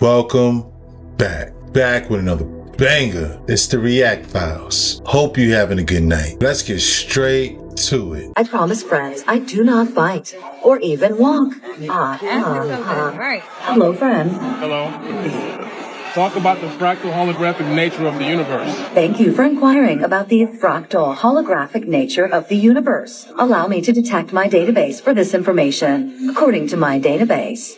Welcome back with another banger. It's the React Files. Hope you're having a good night. Let's get straight to it. I promise, friends, I do not bite or even walk. Hello, friend. Hello. Talk about the fractal holographic nature of the universe. Thank you for inquiring about the fractal holographic nature of the universe. Allow me to detect my database for this information. According to my database,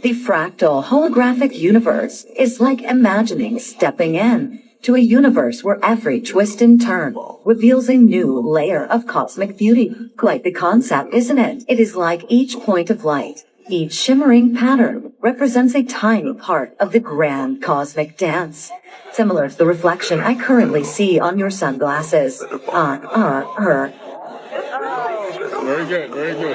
the fractal holographic universe is like imagining stepping in to a universe where every twist and turn reveals a new layer of cosmic beauty. Quite the concept, isn't it? It is like each point of light, each shimmering pattern represents a tiny part of the grand cosmic dance, similar to the reflection I currently see on your sunglasses. Very good.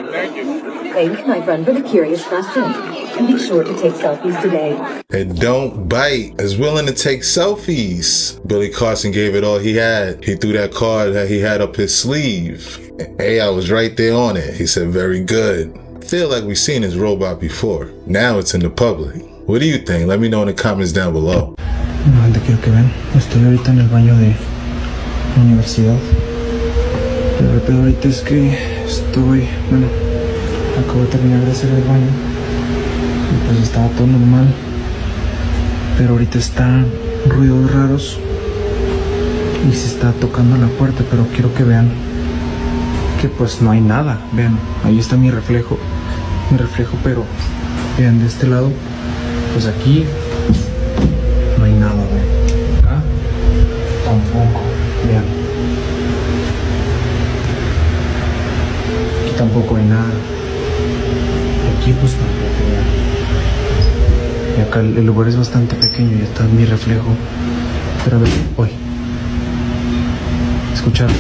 Thank you. Thank you, my friend, for the curious question. And be sure to take selfies today. And don't bite. Is willing to take selfies. Billy Carson gave it all he had. He threw that card that he had up his sleeve. Hey, I was right there on it. He said, very good. I feel like we've seen this robot before. Now it's in the public. What do you think? Let me know in the comments down below. No, te quiero que vean. Estoy ahorita en el baño de la universidad. El pedo ahorita es que acabo de terminar de hacer el baño y pues estaba todo normal, pero ahorita están ruidos raros y se está tocando la puerta, pero quiero que vean que pues no hay nada. Vean, ahí está mi reflejo, pero vean de este lado, pues aquí no hay nada, vean, acá tampoco, vean, aquí tampoco hay nada, aquí pues tampoco, vean. Y acá el lugar es bastante pequeño y está mi reflejo, pero a ver, hoy ¿escucharon?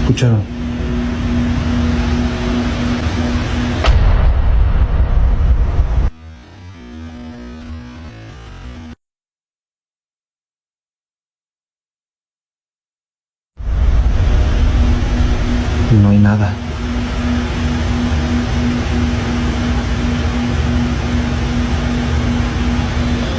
¿Escucharon? No hay nada.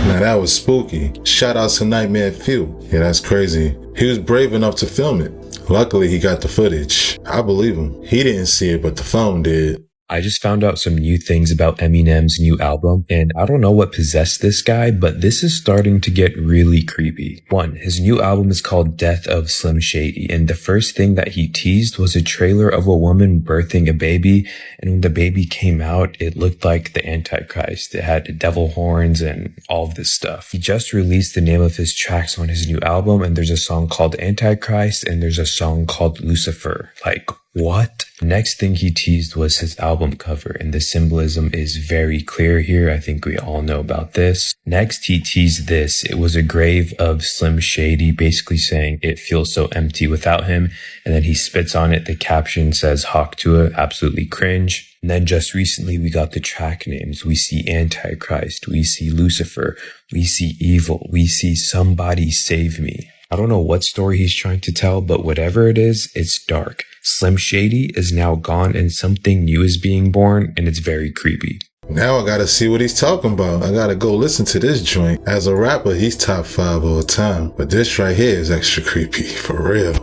Now that was spooky. Shout out to Nightmare Few. Yeah, that's crazy. He was brave enough to film it. Luckily, he got the footage. I believe him. He didn't see it, but the phone did. I just found out some new things about Eminem's new album, and I don't know what possessed this guy, but this is starting to get really creepy. One, his new album is called Death of Slim Shady, and the first thing that he teased was a trailer of a woman birthing a baby, and when the baby came out, it looked like the Antichrist. It had devil horns and all of this stuff. He just released the name of his tracks on his new album, and there's a song called Antichrist, and there's a song called Lucifer. Like, what? Next thing he teased was his album cover, and the symbolism is very clear here. I think we all know about this. Next, he teased this. It was a grave of Slim Shady, basically saying it feels so empty without him. And then he spits on it. The caption says Hawk Tua, absolutely cringe. And then just recently, we got the track names. We see Antichrist. We see Lucifer. We see Evil. We see Somebody Save Me. I don't know what story he's trying to tell, but whatever it is, it's dark. Slim Shady is now gone and something new is being born, and it's very creepy. Now I gotta see what he's talking about. I gotta go listen to this joint. As a rapper, he's top 5 all the time. But this right here is extra creepy, for real.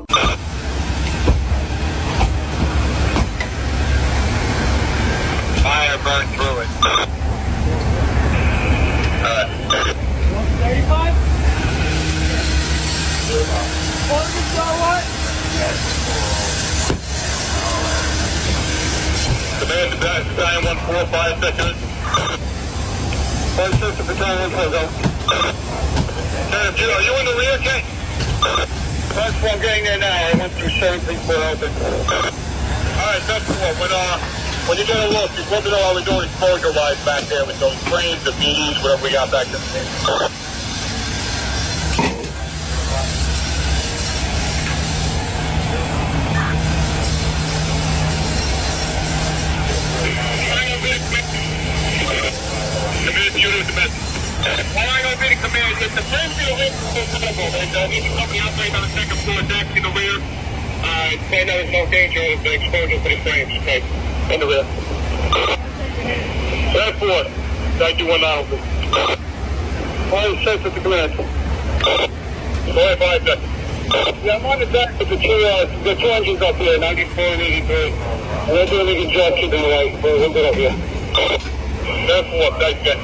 Fire burned through it. 135? Command to Battalion 145 seconds. First Sister Battalion 1 go. Sheriff Jim, are you in the rear, Ken? That's what I'm getting there now. I went through 17-foot open. Alright, that's cool. When you get a look, just let me know how we're doing exposure-wise back there with those frames, the BDs, whatever we got back there. Command unit to message. All I know, be the command, if the frames be the elbow. And he's company operating on the second floor deck in the rear. Saying there's no danger of the explosion for the frames. Okay, in the rear. Red 4, 91,000. Fire safe at the command. 45 seconds. Yeah, I'm on the deck with the two engines up here, 94 and 83. And they're doing the injection to the right. We'll get up here. Red 4, nice get.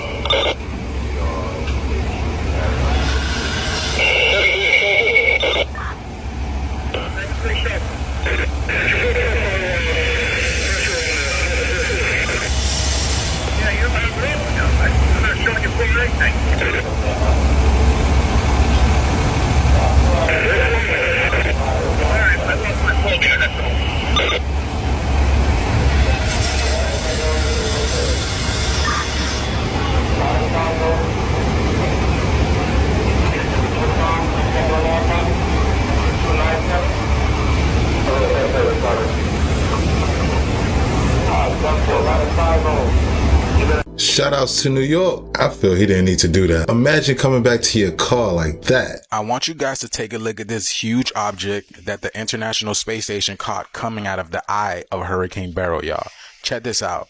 Shout outs to New York. I feel he didn't need to do that. Imagine coming back to your car like that. I want you guys to take a look at this huge object that the International Space Station caught coming out of the eye of Hurricane Beryl, y'all. Check this out.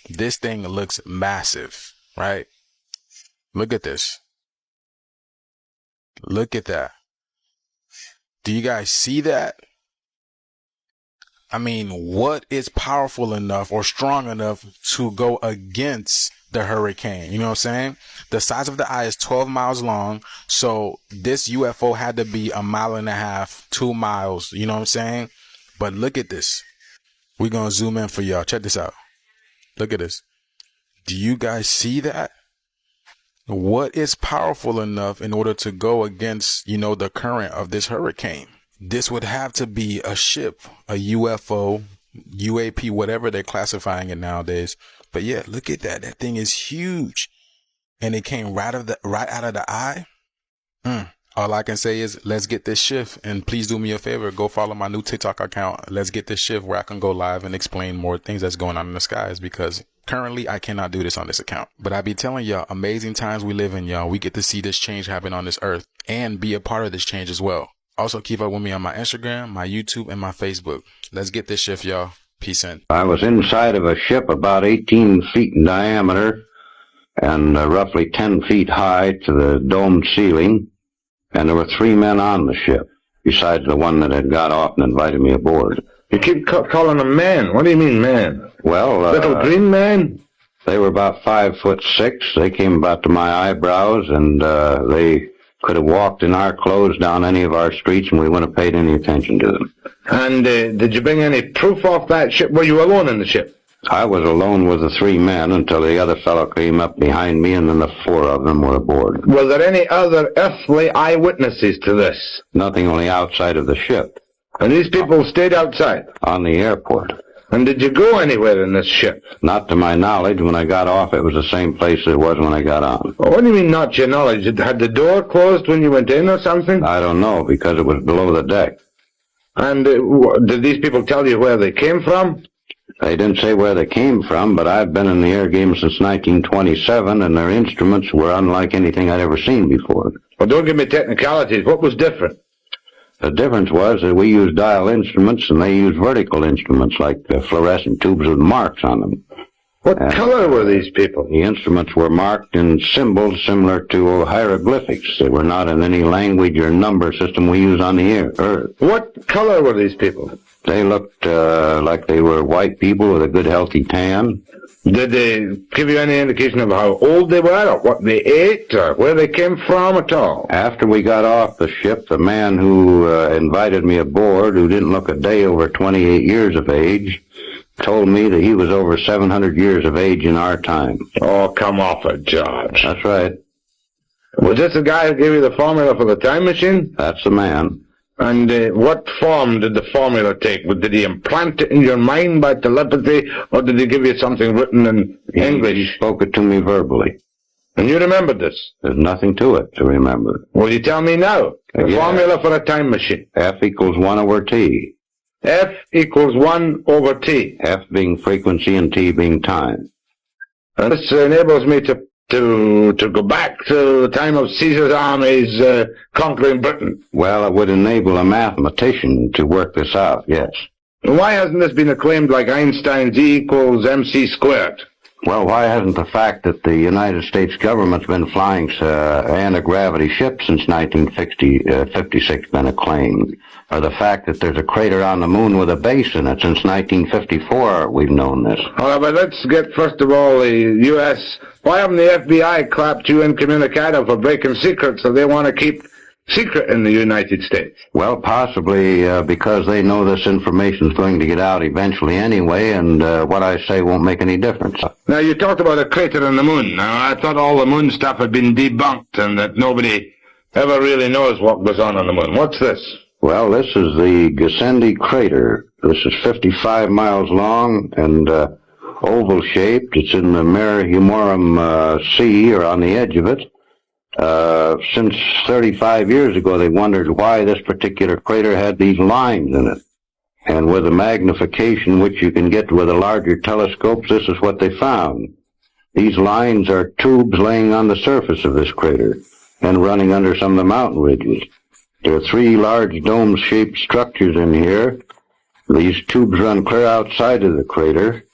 This thing looks massive, right? Look at this. Look at that. Do you guys see that? I mean, what is powerful enough or strong enough to go against the hurricane? You know what I'm saying? The size of the eye is 12 miles long. So this UFO had to be 1.5 miles, 2 miles. You know what I'm saying? But look at this. We're going to zoom in for y'all. Check this out. Look at this. Do you guys see that? What is powerful enough in order to go against, you know, the current of this hurricane? This would have to be a ship, a UFO, UAP, whatever they're classifying it nowadays. But yeah, look at that. That thing is huge. And it came right out of the eye. All I can say is let's get this shift. And please do me a favor. Go follow my new TikTok account. Let's get this shift where I can go live and explain more things that's going on in the skies, because currently I cannot do this on this account. But I be telling y'all, amazing times we live in, y'all. We get to see this change happen on this earth and be a part of this change as well. Also, keep up with me on my Instagram, my YouTube, and my Facebook. Let's get this shift, y'all. Peace in. I was inside of a ship about 18 feet in diameter and roughly 10 feet high to the domed ceiling. And there were 3 men on the ship, besides the one that had got off and invited me aboard. You keep calling them man. What do you mean man? Well, little green man? They were about 5'6". They came about to my eyebrows, and they could have walked in our clothes down any of our streets, and we wouldn't have paid any attention to them. And did you bring any proof off that ship? Were you alone in the ship? I was alone with the 3 men until the other fellow came up behind me, and then the 4 of them were aboard. Were there any other earthly eyewitnesses to this? Nothing, only outside of the ship. And these people stayed outside? On the airport. And did you go anywhere in this ship? Not to my knowledge. When I got off, it was the same place it was when I got on. Well, what do you mean, not to your knowledge? Had the door closed when you went in or something? I don't know, because it was below the deck. And did these people tell you where they came from? They didn't say where they came from, but I've been in the air game since 1927, and their instruments were unlike anything I'd ever seen before. Well, don't give me technicalities. What was different? The difference was that we used dial instruments, and they used vertical instruments, like fluorescent tubes with marks on them. What color were these people? The instruments were marked in symbols similar to hieroglyphics. They were not in any language or number system we use on the earth. What color were these people? They looked like they were white people with a good, healthy tan. Did they give you any indication of how old they were, or what they ate, or where they came from at all? After we got off the ship, the man who invited me aboard, who didn't look a day over 28 years of age, told me that he was over 700 years of age in our time. Oh, come off it, George. That's right. Was this the guy who gave you the formula for the time machine? That's the man. And what form did the formula take? Did he implant it in your mind by telepathy, or did he give you something written in English? He spoke it to me verbally. And you remembered this? There's nothing to it to remember. Will you tell me now? The formula for a time machine. F equals 1 over T. F equals 1 over T. F being frequency and T being time. And this enables me to to go back to the time of Caesar's armies conquering Britain? Well, it would enable a mathematician to work this out, yes. Why hasn't this been acclaimed like Einstein's E equals MC squared? Well, why hasn't the fact that the United States government's been flying anti-gravity ships since 1956 been acclaimed? Or the fact that there's a crater on the moon with a base in it since 1954, we've known this. Well, but let's get, first of all, the U.S. Why haven't the FBI clapped you incommunicado for breaking secrets so they want to keep secret in the United States? Well, possibly because they know this information is going to get out eventually anyway, and what I say won't make any difference. Now, you talked about a crater on the moon. Now, I thought all the moon stuff had been debunked and that nobody ever really knows what goes on the moon. What's this? Well, this is the Gassendi crater. This is 55 miles long and oval-shaped. It's in the Mare Humorum Sea, or on the edge of it. Since 35 years ago, they wondered why this particular crater had these lines in it. And with the magnification which you can get with the larger telescopes, this is what they found. These lines are tubes laying on the surface of this crater and running under some of the mountain ridges. There are three large dome-shaped structures in here. These tubes run clear outside of the crater,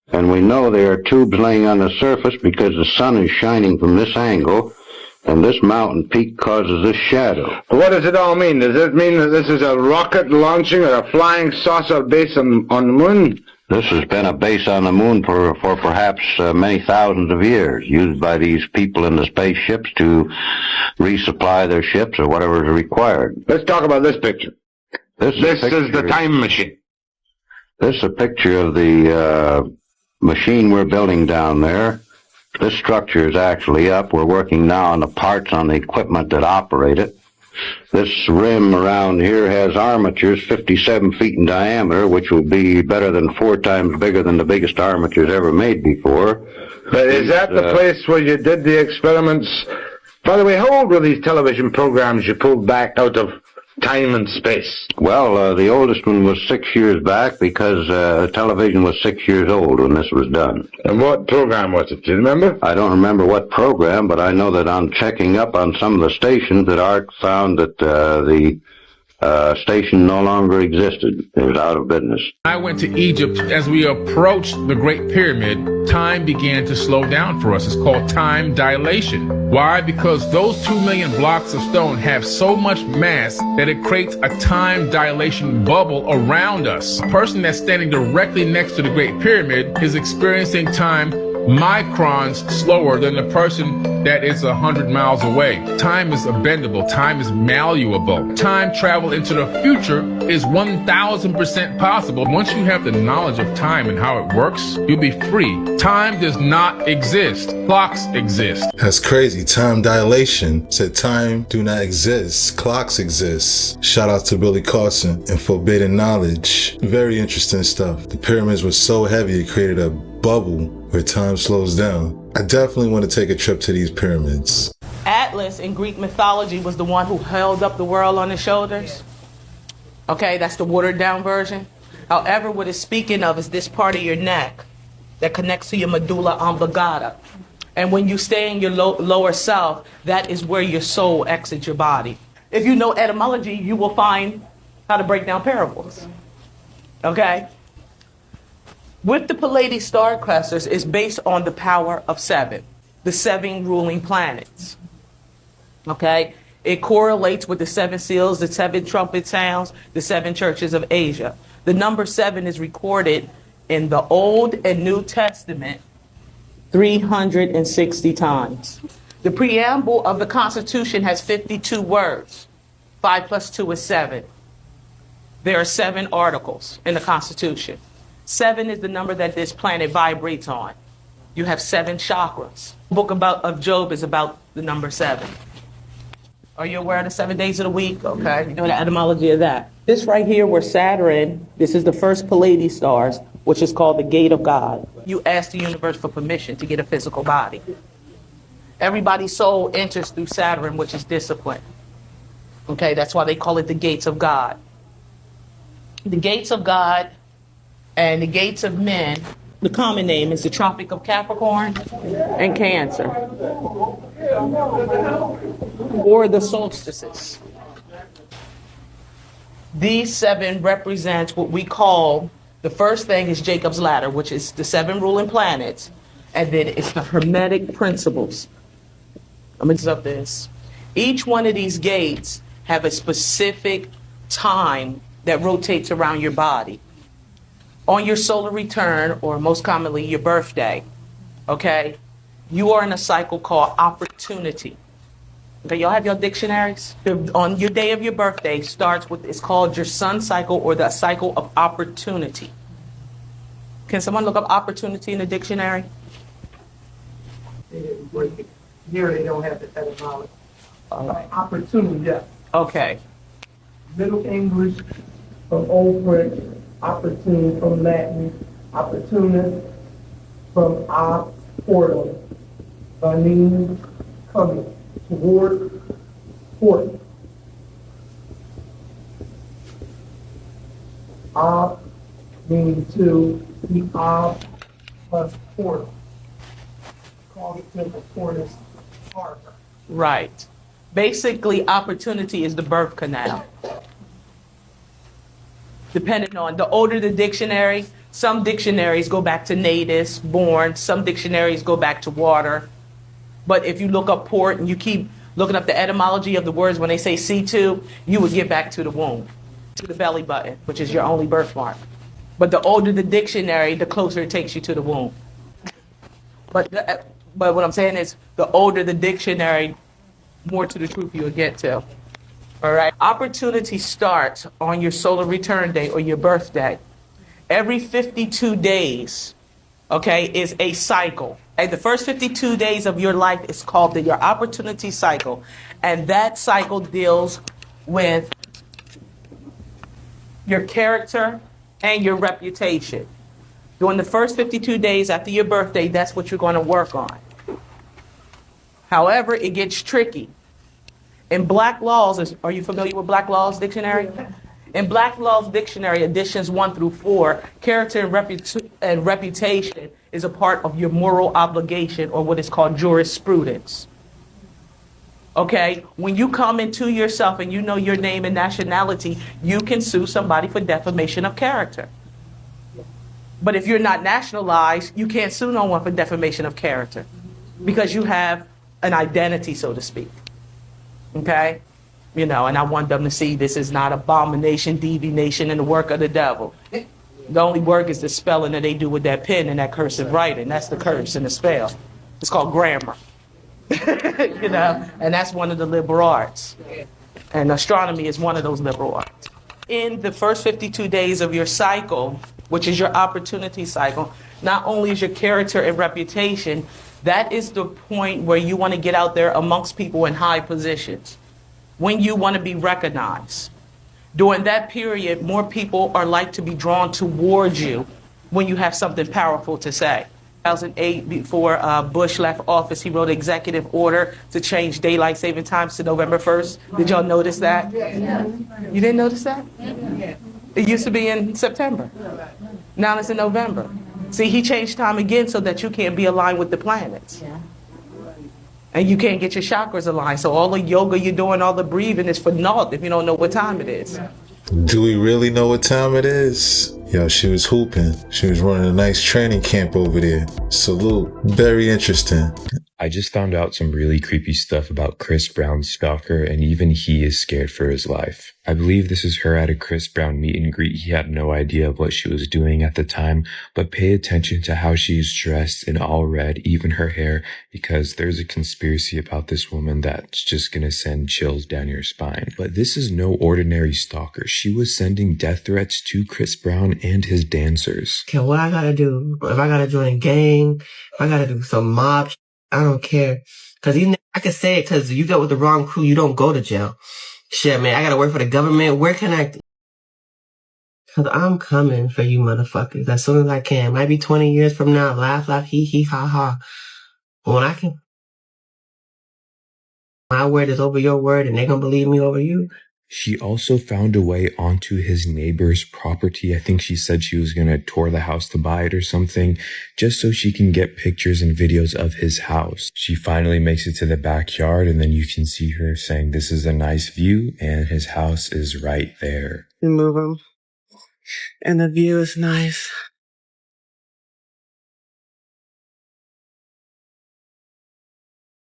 and we know they are tubes laying on the surface because the sun is shining from this angle, and this mountain peak causes this shadow. What does it all mean? Does it mean that this is a rocket launching or a flying saucer base on the moon? This has been a base on the moon for perhaps many thousands of years, used by these people in the spaceships to resupply their ships or whatever is required. Let's talk about this picture. This is the time machine. This is a picture of the machine we're building down there. This structure is actually up. We're working now on the parts on the equipment that operate it. This rim around here has armatures 57 feet in diameter, which will be better than 4 times bigger than the biggest armatures ever made before. But is that the place where you did the experiments? By the way, how old were these television programs you pulled back out of time and space? Well, the oldest one was 6 years back because television was 6 years old when this was done. And what program was it? Do you remember? I don't remember what program, but I know that on checking up on some of the stations that Art found that the station no longer existed. It was out of business. I went to Egypt. As we approached the Great Pyramid, time began to slow down for us. It's called time dilation. Why? Because those 2 million blocks of stone have so much mass that it creates a time dilation bubble around us. A person that's standing directly next to the Great Pyramid is experiencing time microns slower than the person that is 100 miles away. Time is bendable. Time is malleable. Time travel into the future is 1,000% possible. Once you have the knowledge of time and how it works, you'll be free. Time does not exist. Clocks exist. That's crazy. Time dilation. Said time do not exist. Clocks exist. Shout out to Billy Carson and Forbidden Knowledge. Very interesting stuff. The pyramids were so heavy it created a bubble where time slows down. I definitely want to take a trip to these pyramids. Atlas in Greek mythology was the one who held up the world on his shoulders. Okay, that's the watered down version. However, what it's speaking of is this part of your neck that connects to your medulla oblongata. And when you stay in your lower self, that is where your soul exits your body. If you know etymology, you will find how to break down parables. Okay? With the Pleiades star clusters, it's based on the power of 7, the 7 ruling planets. Okay? It correlates with the 7 seals, the 7 trumpet sounds, the 7 churches of Asia. The number 7 is recorded in the Old and New Testament 360 times. The preamble of the Constitution has 52 words. 5 plus 2 is 7. There are 7 articles in the Constitution. 7 is the number that this planet vibrates on. You have 7 chakras. The book of Job is about the number 7. Are you aware of the 7 days of the week? Okay, you know the etymology of that. This right here where Saturn, this is the first Pleiades stars, which is called the gate of God. You ask the universe for permission to get a physical body. Everybody's soul enters through Saturn, which is discipline. Okay, that's why they call it the gates of God. The gates of God and the gates of men The common name is the Tropic of Capricorn and Cancer, or the solstices. These 7 represent what we call, the first thing is Jacob's ladder, which is the 7 ruling planets, and then it's the Hermetic principles. I'm going to up this. Each one of these gates have a specific time that rotates around your body. On your solar return, or most commonly your birthday, okay, you are in a cycle called opportunity. Okay, y'all have your dictionaries? On your day of your birthday starts with, it's called your sun cycle, or the cycle of opportunity. Can someone look up opportunity in the dictionary? Here they don't have the etymology. All right. Opportunity, yeah. Okay. Middle English from Old French, opportune from Latin, opportunist from op, portal, meaning coming, toward, port. Op meaning to, the op plus portal. Called it simple portus harbor. Right. Basically, opportunity is the birth canal. Depending on, the older the dictionary, some dictionaries go back to natus, born, some dictionaries go back to water. But if you look up port and you keep looking up the etymology of the words, when they say C2, you would get back to the womb, to the belly button, which is your only birthmark. But the older the dictionary, the closer it takes you to the womb. But what I'm saying is, the older the dictionary, more to the truth you'll get to. All right. Opportunity starts on your solar return day or your birthday. Every 52 days, okay, is a cycle. And the first 52 days of your life is called your opportunity cycle. And that cycle deals with your character and your reputation. During the first 52 days after your birthday, that's what you're going to work on. However, it gets tricky. In Black Laws, are you familiar with Black Laws Dictionary? In Black Laws Dictionary, editions 1 through 4, character and reputation is a part of your moral obligation, or what is called jurisprudence. Okay? When you come into yourself and you know your name and nationality, you can sue somebody for defamation of character. But if you're not nationalized, you can't sue no one for defamation of character because you have an identity, so to speak. Okay? You know, and I want them to see this is not abomination, deviation, and the work of the devil. The only work is the spelling that they do with that pen and that cursive writing. That's the curse and the spell. It's called grammar. You know, and that's one of the liberal arts. And astronomy is one of those liberal arts. In the first 52 days of your cycle, which is your opportunity cycle, not only is your character and reputation, that is the point where you want to get out there amongst people in high positions, when you want to be recognized. During that period, more people are like to be drawn towards you when you have something powerful to say. 2008, before Bush left office, he wrote an executive order to change daylight saving times to November 1st. Did y'all notice that? You didn't notice that? It used to be in September. Now it's in November. See, he changed time again so that you can't be aligned with the planets. And you can't get your chakras aligned. So all the yoga you're doing, all the breathing is for naught if you don't know what time it is. Do we really know what time it is? Yo, she was hooping. She was running a nice training camp over there. Salute. Very interesting. I just found out some really creepy stuff about Chris Brown's stalker, and even he is scared for his life. I believe this is her at a Chris Brown meet and greet. He had no idea of what she was doing at the time, but pay attention to how she is dressed in all red, even her hair, because there's a conspiracy about this woman that's just gonna send chills down your spine. But this is no ordinary stalker. She was sending death threats to Chris Brown and his dancers. Okay, what I gotta do, if I gotta join a gang, if I gotta do some mob, I don't care. Cause even I can say it, cause you dealt with the wrong crew, you don't go to jail. Shit, man, I gotta work for the government. Where can I? Cause I'm coming for you motherfuckers as soon as I can. Might be 20 years from now. Laugh, laugh, hee, hee, ha, ha. When I can, my word is over your word and they gonna believe me over you. She also found a way onto his neighbor's property. I think she said she was going to tour the house to buy it or something, just so she can get pictures and videos of his house. She finally makes it to the backyard, and then you can see her saying, "This is a nice view," and his house is right there. You move him. And the view is nice.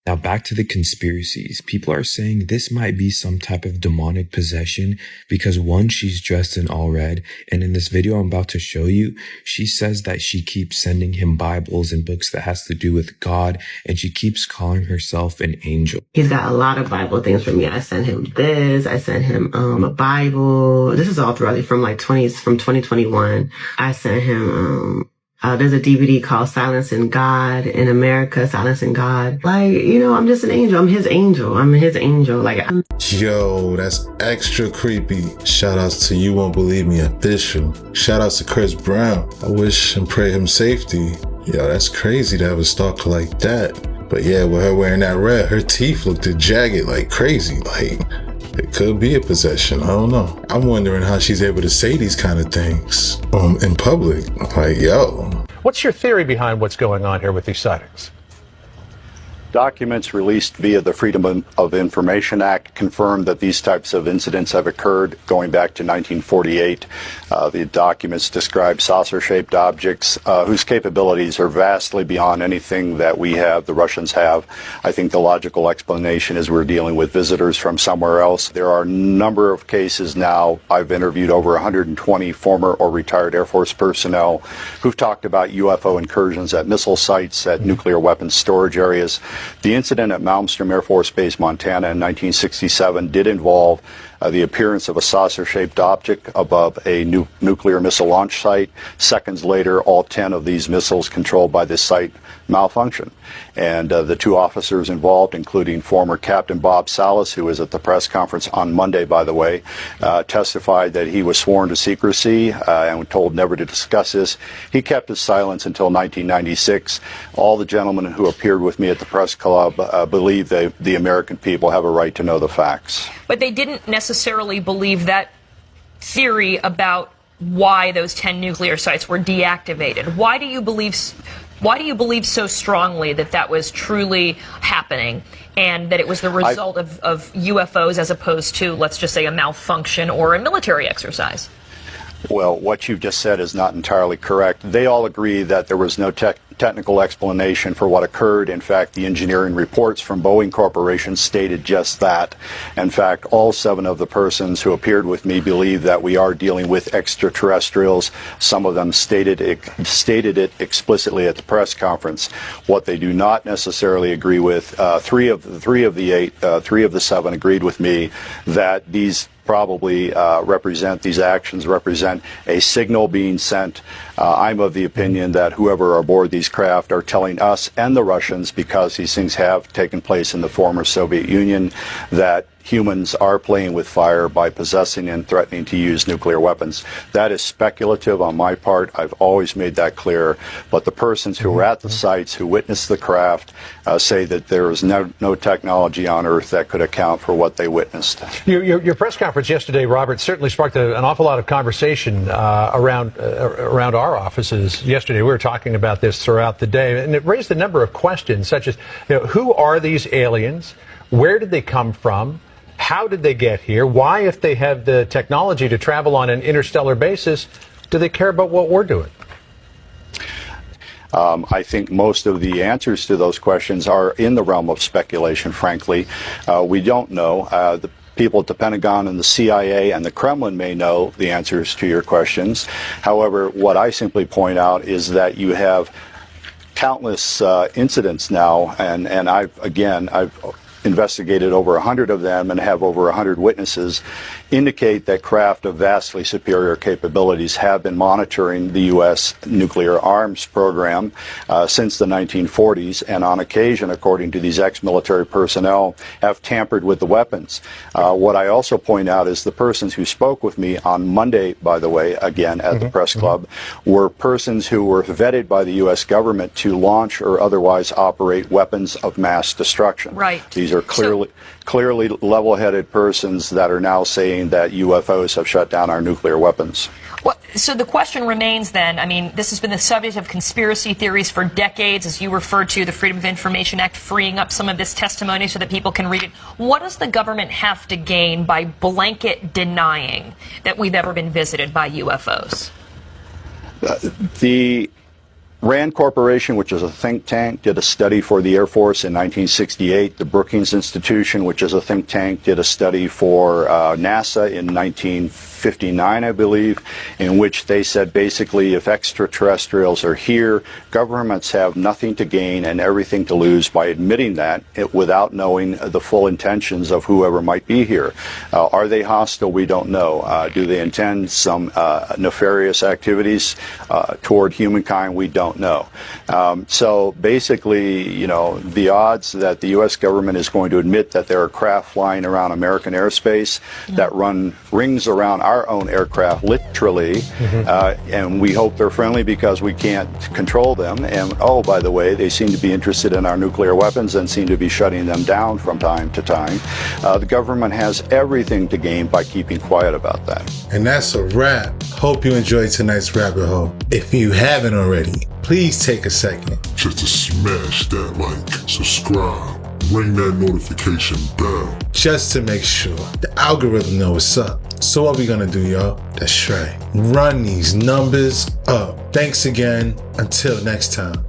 Now back to the conspiracies. People are saying this might be some type of demonic possession because one, she's dressed in all red. And in this video I'm about to show you, she says that she keeps sending him Bibles and books that has to do with God. And she keeps calling herself an angel. He's got a lot of Bible things for me. I sent him this. I sent him a Bible. This is all throughout from 2021. I sent him there's a DVD called Silencing God in America, Silencing God. I'm just an angel. I'm his angel. I'm his angel. Yo, that's extra creepy. Shout outs to You Won't Believe Me official. Shout outs to Chris Brown. I wish and pray him safety. Yo, that's crazy to have a stalker like that. But yeah, with her wearing that red, her teeth looked jagged like crazy. It could be a possession. I don't know. I'm wondering how she's able to say these kind of things in public. Yo. What's your theory behind what's going on here with these sightings? Documents released via the Freedom of Information Act confirm that these types of incidents have occurred going back to 1948. The documents describe saucer-shaped objects whose capabilities are vastly beyond anything that we have, the Russians have. I think the logical explanation is we're dealing with visitors from somewhere else. There are a number of cases now. I've interviewed over 120 former or retired Air Force personnel who've talked about UFO incursions at missile sites, at nuclear weapons storage areas. The incident at Malmstrom Air Force Base, Montana in 1967 did involve the appearance of a saucer-shaped object above a nuclear missile launch site. Seconds later, all 10 of these missiles controlled by this site malfunctioned. And the two officers involved, including former Captain Bob Salas, who was at the press conference on Monday, by the way, testified that he was sworn to secrecy and told never to discuss this. He kept his silence until 1996. All the gentlemen who appeared with me at the press club believe the American people have a right to know the facts. But they didn't necessarily believe that theory about why those 10 nuclear sites were deactivated. Why do you believe so strongly that that was truly happening and that it was the result of UFOs as opposed to, let's just say, a malfunction or a military exercise? Well, what you've just said is not entirely correct. They all agree that there was no technical explanation for what occurred. In fact, the engineering reports from Boeing Corporation stated just that. In fact, all 7 of the persons who appeared with me believe that we are dealing with extraterrestrials. Some of them stated it explicitly at the press conference. What they do not necessarily agree with, three of the 7 agreed with me that these actions represent a signal being sent. I'm of the opinion that whoever are aboard these craft are telling us and the Russians, because these things have taken place in the former Soviet Union, that humans are playing with fire by possessing and threatening to use nuclear weapons. That is speculative on my part. I've always made that clear. But the persons who were at the sites, who witnessed the craft, say that there is no technology on Earth that could account for what they witnessed. Your press conference yesterday, Robert, certainly sparked an awful lot of conversation around our offices yesterday. We were talking about this throughout the day, and it raised a number of questions, such as, who are these aliens? Where did they come from? How did they get here? Why, if they have the technology to travel on an interstellar basis, do they care about what we're doing? I think most of the answers to those questions are in the realm of speculation, frankly. We don't know. The people at the Pentagon and the CIA and the Kremlin may know the answers to your questions. However, what I simply point out is that you have countless incidents now, and I've investigated over 100 of them and have over 100 witnesses, indicate that craft of vastly superior capabilities have been monitoring the U.S. nuclear arms program since the 1940s, and on occasion, according to these ex-military personnel, have tampered with the weapons. What I also point out is the persons who spoke with me on Monday, by the way, again at the press club, were persons who were vetted by the U.S. government to launch or otherwise operate weapons of mass destruction. Right. These are are clearly level-headed persons that are now saying that UFOs have shut down our nuclear weapons. Well, so the question remains then, I mean, this has been the subject of conspiracy theories for decades, as you referred to, the Freedom of Information Act freeing up some of this testimony so that people can read it. What does the government have to gain by blanket denying that we've ever been visited by UFOs? The RAND Corporation, which is a think tank, did a study for the Air Force in 1968. The Brookings Institution, which is a think tank, did a study for NASA in 1959, I believe, in which they said basically if extraterrestrials are here, governments have nothing to gain and everything to lose by admitting that without knowing the full intentions of whoever might be here. Are they hostile? We don't know. Do they intend some nefarious activities toward humankind? We don't know. So basically, you know, the odds that the U.S. government is going to admit that there are craft flying around American airspace that run rings around our own aircraft, literally, and we hope they're friendly because we can't control them. And oh, by the way, they seem to be interested in our nuclear weapons and seem to be shutting them down from time to time. The government has everything to gain by keeping quiet about that. And that's a wrap. Hope you enjoyed tonight's rabbit hole. If you haven't already, please take a second just to smash that like, subscribe, ring that notification bell, just to make sure the algorithm knows what's up. So what we gonna do, y'all? That's right. Run these numbers up. Thanks again. Until next time.